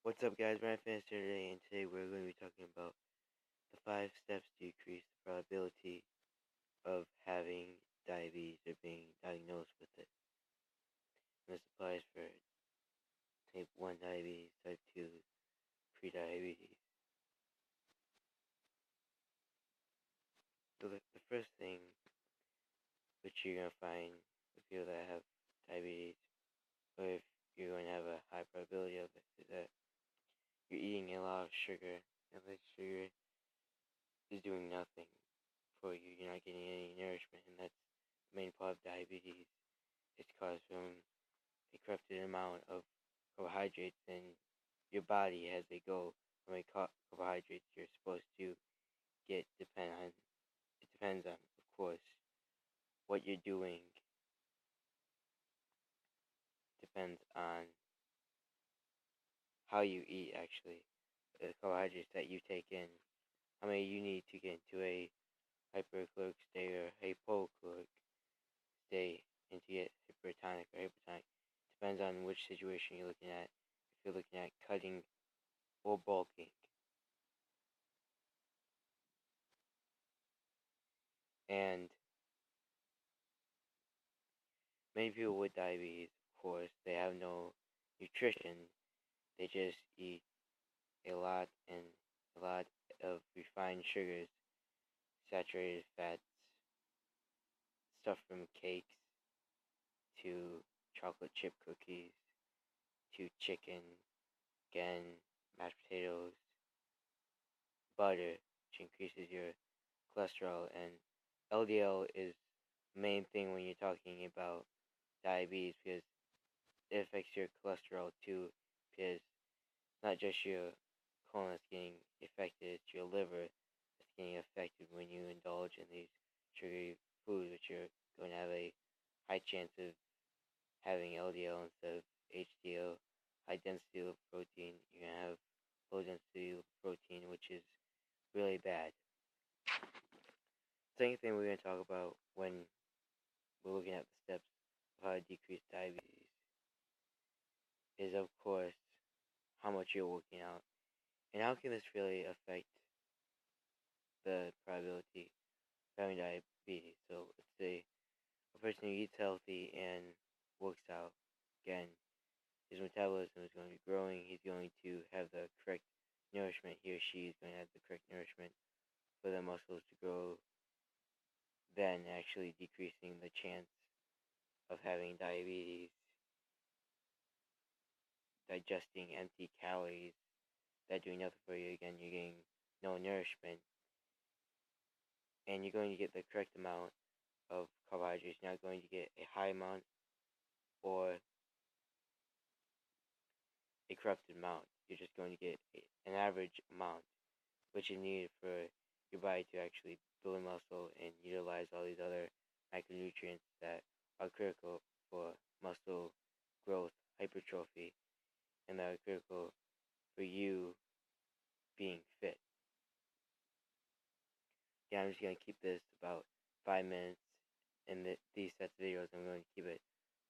What's up, guys? Brian Fans here today, and today we're going to be talking about the 5 steps to decrease the probability of having diabetes or being diagnosed with it. And this applies for type 1 diabetes, type 2 prediabetes. So the first thing which you're going to find with people that have diabetes, or if you're going to have a high probability of it, is that you're eating a lot of sugar, and that sugar is doing nothing for you. You're not getting any nourishment, and that's the main part of diabetes. It's caused from a corrupted amount of carbohydrates in your body as they go from a carbohydrates you're supposed to get. It depends on, of course, what you're doing. Depends on how you eat, actually. The carbohydrates that you take in, how many you need to get into a hypercaloric state or hypocaloric state, and to get hypertonic or hypotonic. Depends on which situation you're looking at. If you're looking at cutting or bulking. And many people with diabetes, of course, they have no nutrition. They just eat a lot of refined sugars, saturated fats, stuff from cakes to chocolate chip cookies to chicken, again, mashed potatoes, butter, which increases your cholesterol. And LDL is the main thing when you're talking about diabetes, because it affects your cholesterol too, because it's not just your colon that's getting affected, it's your liver that's getting affected when you indulge in these sugary foods, which you're going to have a high chance of having LDL instead of HDL, high density lipoprotein. You're going to have low density lipoprotein, which is really bad. Second thing we're going to talk about when we're looking at the steps of how to decrease diabetes is, of course, how much you're working out. And how can this really affect the probability of having diabetes? So let's say a person who eats healthy and works out, again, his metabolism is going to be growing. He's going to have the correct nourishment. He or she is going to have the correct nourishment for the muscles to grow, then actually decreasing the chance of having diabetes. Digesting empty calories that do nothing for you. Again, you're getting no nourishment, and you're going to get the correct amount of carbohydrates. You're not going to get a high amount or a corrupted amount. You're just going to get an average amount, which is needed for your body to actually build muscle and utilize all these other micronutrients that are critical for muscle growth, hypertrophy, and that are critical for you being fit. Yeah, I'm just going to keep this about 5 minutes in these sets of videos. I'm going to keep it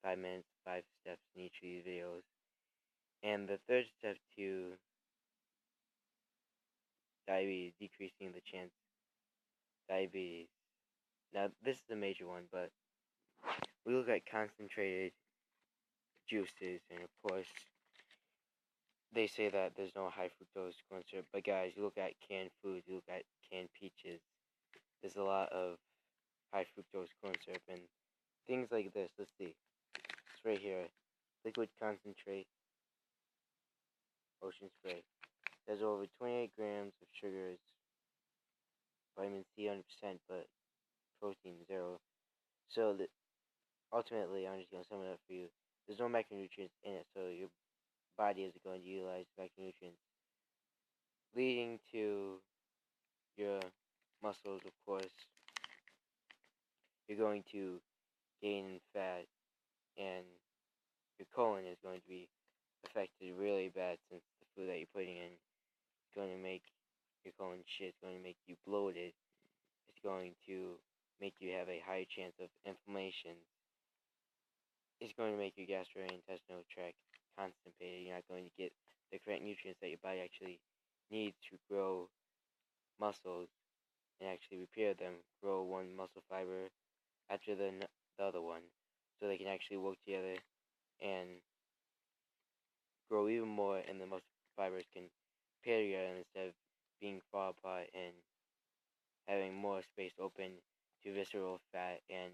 5 minutes, 5 steps in each of these videos. And the third step to diabetes, decreasing the chance of diabetes. Now, this is a major one, but we look at concentrated juices, and of course, they say that there's no high fructose corn syrup. But guys, you look at canned foods, you look at canned peaches, there's a lot of high fructose corn syrup, and things like this. Let's see. It's right here. Liquid concentrate ocean spray. There's over 28 grams of sugars, vitamin C 100%, but protein 0. So ultimately, I'm just going to sum it up for you. There's no macronutrients in it, so your body isn't going to utilize macronutrients, leading to your muscles, of course. You're going to gain fat, and your colon is going to be affected really bad, since the food that you're putting in is going to make your colon shit. It's going to make you bloated. It's going to make you have a higher chance of inflammation. It's going to make your gastrointestinal tract constipated. You're not going to get the correct macronutrients that your body actually needs to grow muscles and actually repair them, grow one muscle fiber after the other one, so they can actually work together and grow even more, and the muscle fibers can pair together instead of being far apart and having more space open to visceral fat and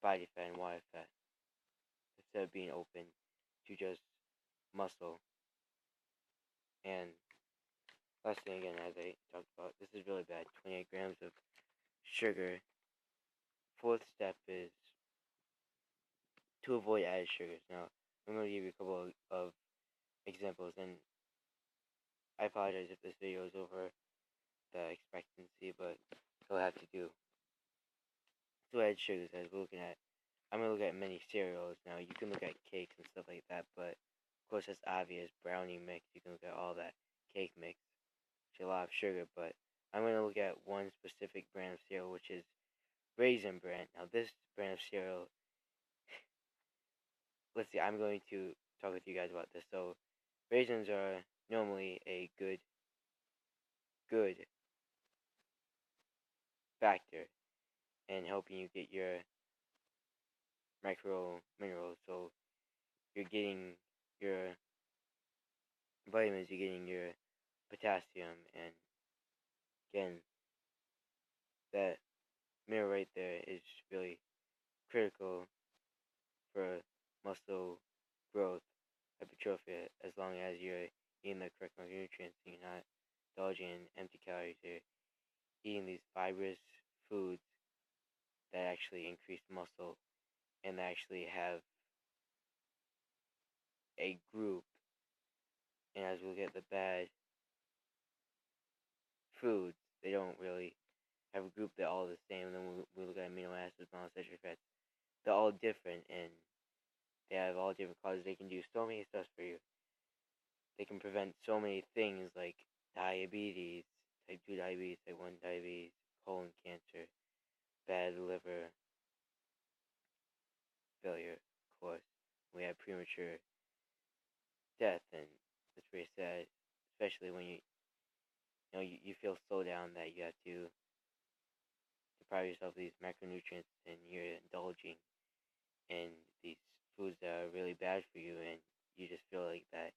body fat and water fat instead of being open to just muscle. And last thing again, as I talked about, this is really bad. 28 grams of sugar. Fourth step is to avoid added sugars. Now, I'm going to give you a couple of examples, and I apologize if this video is over the expectancy, but it'll have to do. To add sugars, as we're looking at, I'm going to look at many cereals. Now, you can look at cakes and stuff like that, but of course that's obvious. Brownie mix, you can look at all that. Cake mix, which is a lot of sugar, but I'm going to look at one specific brand of cereal, which is Raisin Bran. Now, this brand of cereal, let's see, I'm going to talk with you guys about this. So, raisins are normally a good factor in helping you get your micro minerals. So, you're getting your vitamins, you're getting your potassium, and again, that mineral right there is really critical for muscle growth, hypertrophy, as long as you're eating the correct nutrients and you're not indulging in empty calories. You're eating these fibrous foods that actually increase muscle and actually have a group. And as we look at the bad foods, they don't really have a group that all the same. And then we look at amino acids, monounsaturated fats. They're all different, and they have all different causes. They can do so many stuff for you. They can prevent so many things like diabetes, type 2 diabetes, type 1 diabetes, colon cancer, bad liver failure, of course. We have premature death, and it's pretty sad, especially when you feel so down that you have to deprive yourself of these macronutrients and you're indulging in these foods that are really bad for you, and you just feel like that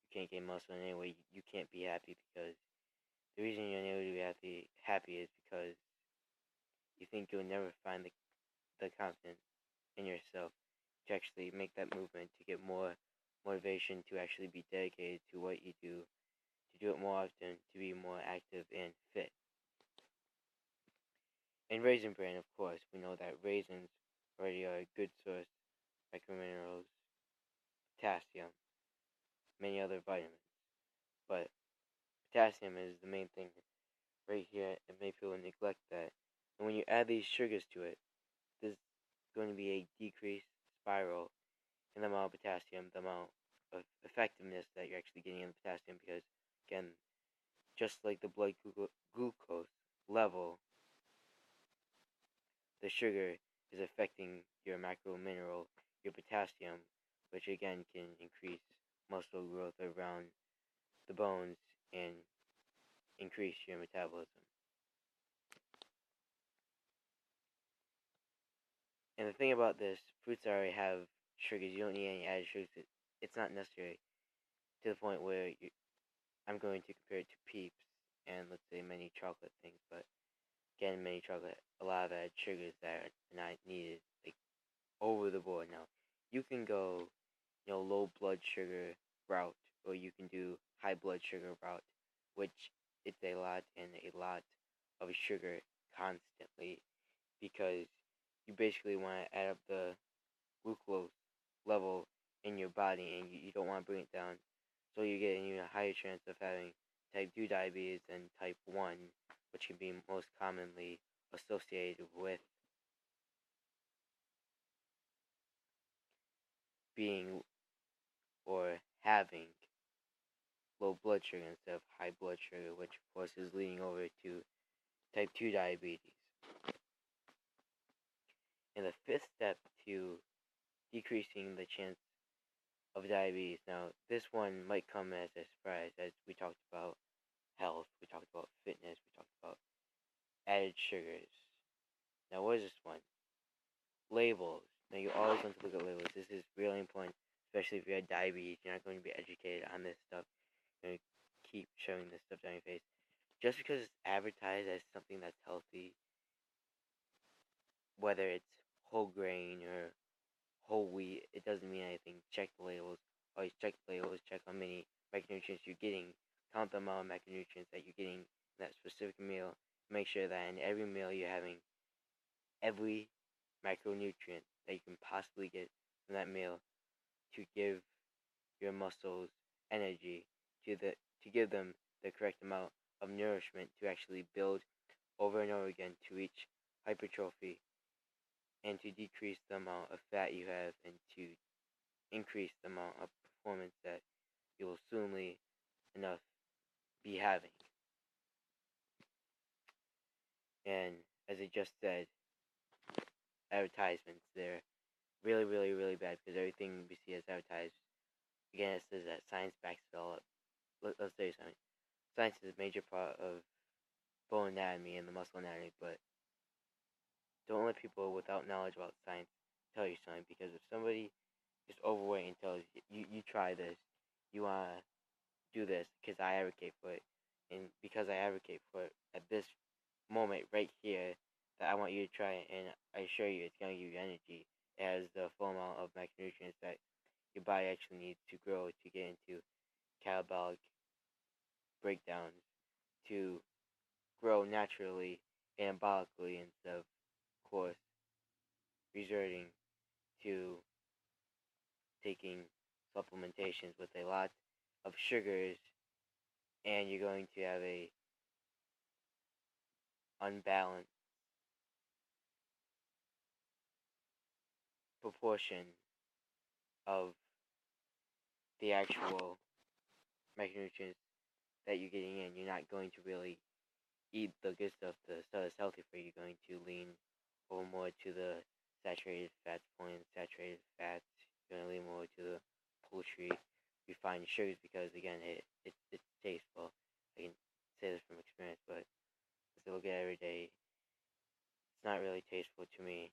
you can't gain muscle in any way. You can't be happy because the reason you're unable to be happy is because you think you'll never find the confidence in yourself to actually make that movement, to get more motivation, to actually be dedicated to what you do, to do it more often, to be more active and fit. And Raisin Bran, of course, we know that raisins already are a good source of microminerals, potassium, many other vitamins. But potassium is the main thing right here, and many people neglect that. And when you add these sugars to it, there's going to be a decreased spiral in the amount of potassium, the amount of effectiveness that you're actually getting in the potassium, because, again, just like the blood glucose level, the sugar is affecting your macro mineral, your potassium, which again can increase muscle growth around the bones and increase your metabolism. And the thing about this, fruits already have sugars. You don't need any added sugars. It's not necessary to the point where I'm going to compare it to Peeps and, let's say, many chocolate things. But again, many chocolate, a lot of added sugars that are not needed, like over the board. Now, you can go, low blood sugar route, or you can do high blood sugar route, which it's a lot and a lot of sugar constantly, because you basically want to add up the glucose level in your body, and you don't want to bring it down, so you get an even higher chance of having type 2 diabetes and type 1, which can be most commonly associated with being or having low blood sugar instead of high blood sugar, which of course is leading over to type 2 diabetes. And the fifth step to decreasing the chance of diabetes. Now, this one might come as a surprise, as we talked about health, we talked about fitness, we talked about added sugars. Now, what is this one? Labels. Now, you always want to look at labels. This is really important, especially if you have diabetes. You're not going to be educated on this stuff. You're going to keep shoving this stuff down your face. Just because it's advertised as something that's healthy, whether it's whole grain or whole wheat, it doesn't mean anything. Check the labels. Always check the labels. Check how many micronutrients you're getting. Count the amount of macronutrients that you're getting in that specific meal. Make sure that in every meal you're having every macronutrient that you can possibly get from that meal to give your muscles energy, to give them the correct amount of nourishment to actually build over and over again to reach hypertrophy, and to decrease the amount of fat you have, and to increase the amount of performance that you will soonly enough be having. And as I just said, advertisements, they're really, really, really bad, because everything we see as advertised, again, it says that science backs it all up. Let's say something. Science is a major part of bone anatomy and the muscle anatomy, but don't let people without knowledge about science tell you something, because if somebody is overweight and tells you try this, you want to do this because I advocate for it, and because I advocate for it at this moment right here, that I want you to try it, and I assure you it's going to give you energy. It has the full amount of macronutrients that your body actually needs to grow, to get into catabolic breakdowns, to grow naturally, anabolically, instead of course resorting to taking supplementations with a lot of sugars, and you're going to have a unbalanced proportion of the actual macronutrients that you're getting in. You're not going to really eat the good stuff, the stuff that's healthy for you. You're going to lean over more to the saturated fats, polyunsaturated fats. You're going to lean more to the poultry refined sugars, because again, it's tasteful. I can say this from experience, but as I look at it every day, it's not really tasteful to me.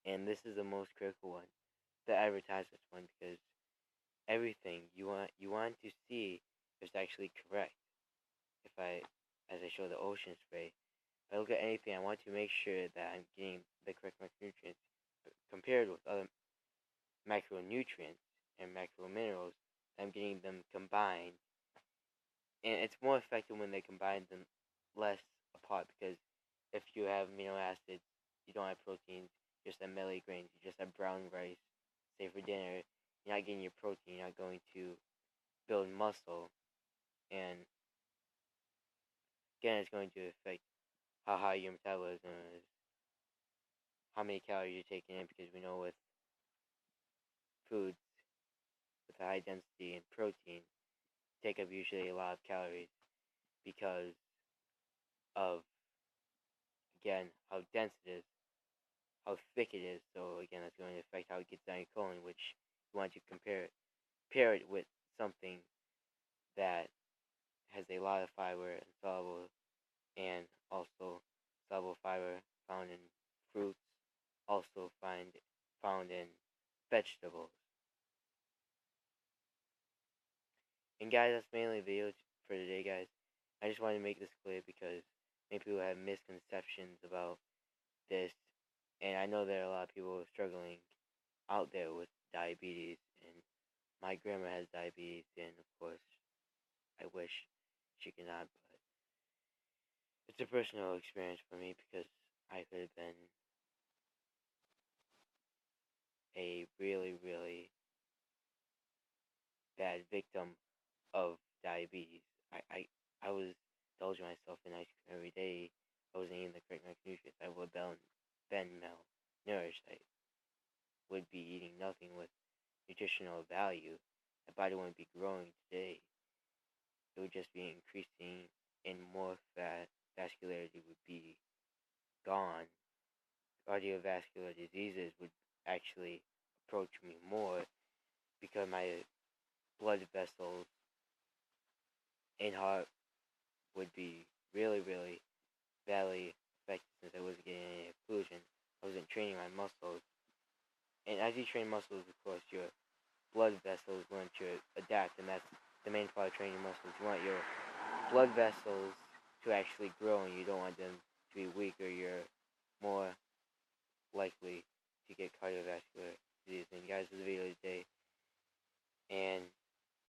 And this is the most critical one, the advertisement one, because everything you want to see is actually correct. If I, as I show the ocean spray, if I look at anything, I want to make sure that I'm getting the correct macronutrients compared with other macronutrients and macrominerals. I'm getting them combined, and it's more effective when they combine them less apart, because if you have amino acids, you don't have proteins, you just have melody grains, you just have brown rice, say for dinner, you're not getting your protein, you're not going to build muscle, and again, it's going to affect how high your metabolism is, how many calories you're taking in, because we know with foods with a high density in protein take up usually a lot of calories, because of, again, how dense it is, how thick it is. So again, that's going to affect how it gets down your colon, which you want to pair it with something that has a lot of fiber and soluble, and also soluble fiber found in fruits, also found in vegetables. And guys, that's mainly the video for today, guys. I just wanted to make this clear, because many people have misconceptions about this, and I know there are a lot of people struggling out there with diabetes, and my grandma has diabetes, and of course, I wish she could not, but it's a personal experience for me, because I could have been a really, really bad victim of diabetes. I was indulging myself in ice cream every day. I wasn't eating the correct macronutrients. I would have been malnourished. I would be eating nothing with nutritional value. My body wouldn't be growing today. It would just be increasing, and more fat. Vascularity would be gone. Cardiovascular diseases would actually approach me more, because my blood vessels and heart would be really, really badly affected since I wasn't getting any occlusion. I wasn't training my muscles. And as you train muscles, of course, your blood vessels want to adapt, and that's the main part of training muscles. You want your blood vessels to actually grow, and you don't want them to be weak, or you're more likely to get cardiovascular disease. And guys, this is the video today, and